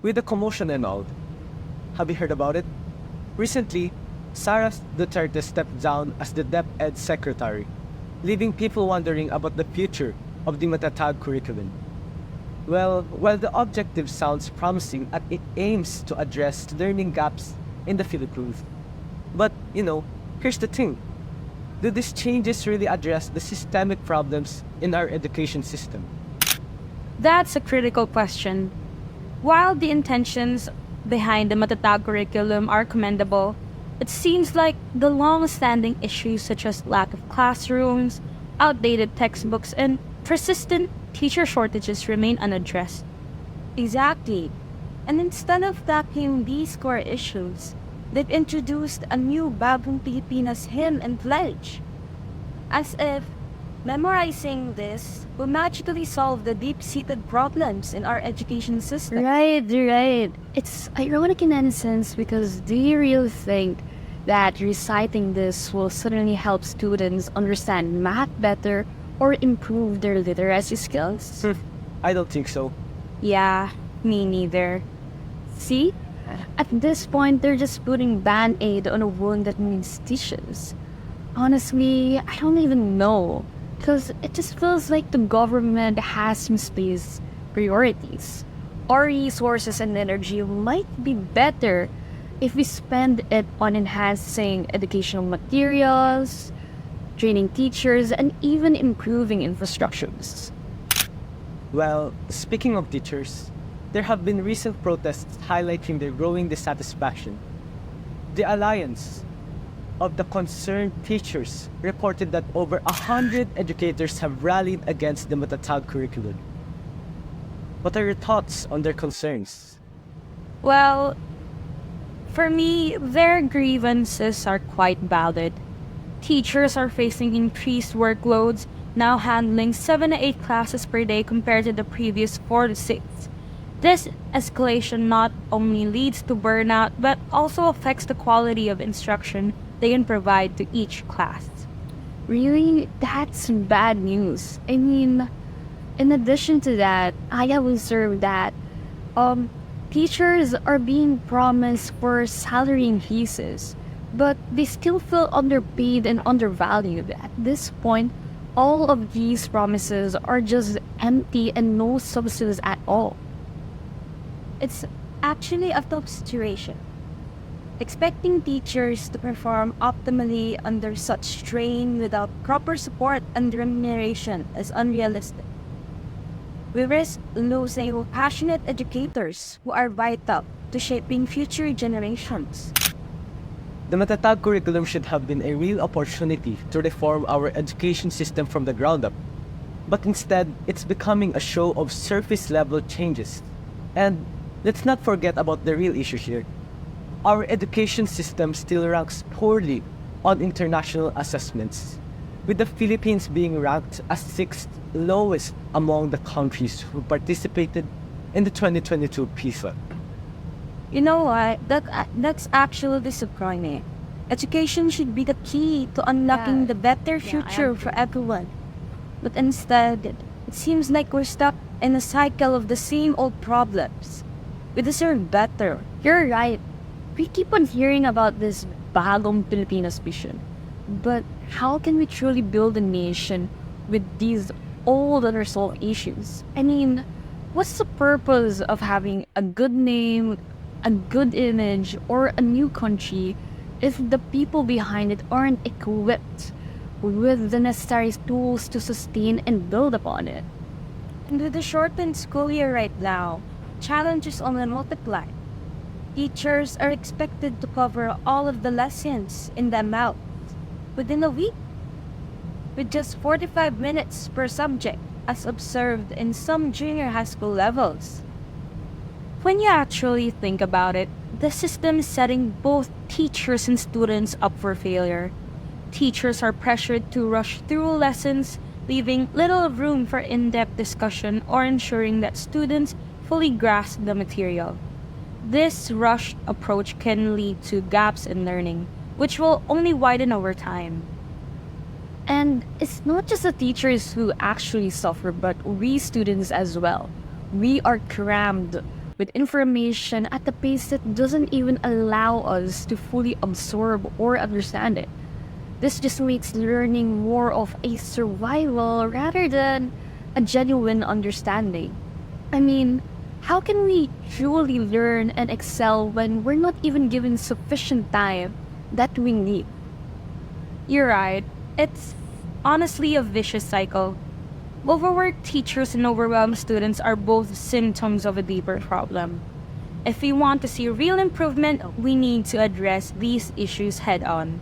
with the commotion and all. Have you heard about it? Recently, Sarah Duterte stepped down as the Deped secretary, leaving people wondering about the future of the Matatag curriculum. Well, while the objective sounds promising and it aims to address learning gaps in the Philippines, but here's the thing. Do these changes really address the systemic problems in our education system? That's a critical question. While the intentions behind the Matatag curriculum are commendable, it seems like the long-standing issues such as lack of classrooms, outdated textbooks, and persistent teacher shortages remain unaddressed. Exactly. And instead of tackling these core issues, they've introduced a new Bagong Pilipinas hymn and pledge. As if memorizing this will magically solve the deep-seated problems in our education system. Right. It's ironic in any sense because do you really think that reciting this will suddenly help students understand math better or improve their literacy skills? I don't think so. Yeah, me neither. See? At this point, they're just putting Band-Aid on a wound that needs stitches. Honestly, I don't even know. Because it just feels like the government has misplaced priorities. Our resources and energy might be better if we spend it on enhancing educational materials, training teachers, and even improving infrastructures. Well, speaking of teachers, there have been recent protests highlighting their growing dissatisfaction. The Alliance of the Concerned Teachers reported that over 100 educators have rallied against the Matatag curriculum. What are your thoughts on their concerns? Well, for me, their grievances are quite valid. Teachers are facing increased workloads, now handling 7 to 8 classes per day compared to the previous 4 to 6. This escalation not only leads to burnout but also affects the quality of instruction they can provide to each class. Really? That's bad news. I mean, in addition to that, I have observed that teachers are being promised for salary increases, but they still feel underpaid and undervalued. At this point, all of these promises are just empty and no substance at all. It's actually a tough situation. Expecting teachers to perform optimally under such strain without proper support and remuneration is unrealistic. We risk losing passionate educators who are vital to shaping future generations. The Matatag curriculum should have been a real opportunity to reform our education system from the ground up. But instead, it's becoming a show of surface-level changes. And let's not forget about the real issue here. Our education system still ranks poorly on international assessments, with the Philippines being ranked as 6th lowest among the countries who participated in the 2022 PISA. You know what? That's actually disappointing. Education should be the key to unlocking the better future for everyone. But instead, it seems like we're stuck in a cycle of the same old problems. We deserve better. You're right. We keep on hearing about this Bagong Pilipinas vision. But how can we truly build a nation with these old unresolved issues? I mean, what's the purpose of having a good name, a good image, or a new country if the people behind it aren't equipped with the necessary tools to sustain and build upon it? And with the shortened school year right now, challenges only multiply. Teachers are expected to cover all of the lessons in the amount within a week, with just 45 minutes per subject as observed in some junior high school levels. When you actually think about it, the system is setting both teachers and students up for failure. Teachers are pressured to rush through lessons, leaving little room for in-depth discussion or ensuring that students fully grasp the material. This rushed approach can lead to gaps in learning, which will only widen over time. And it's not just the teachers who actually suffer, but we students as well. We are crammed with information at a pace that doesn't even allow us to fully absorb or understand it. This just makes learning more of a survival rather than a genuine understanding. I mean, how can we truly learn and excel when we're not even given sufficient time that we need? You're right. It's honestly a vicious cycle. Overworked teachers and overwhelmed students are both symptoms of a deeper problem. If we want to see real improvement, we need to address these issues head on.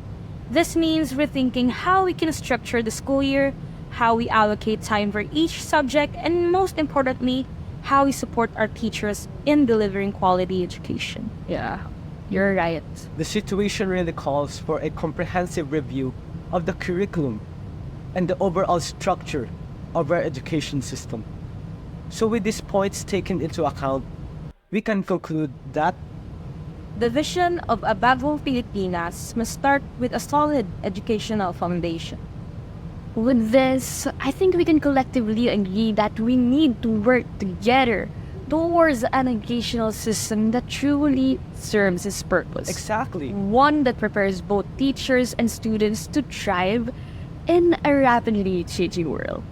This means rethinking how we can structure the school year, how we allocate time for each subject, and most importantly, how we support our teachers in delivering quality education. Yeah, you're right. The situation really calls for a comprehensive review of the curriculum and the overall structure of our education system. So with these points taken into account, we can conclude that The vision of a bagong Pilipinas must start with a solid educational foundation. With this, I think we can collectively agree that we need to work together towards an educational system that truly serves its purpose. exactly. One that prepares both teachers and students to thrive in a rapidly changing world.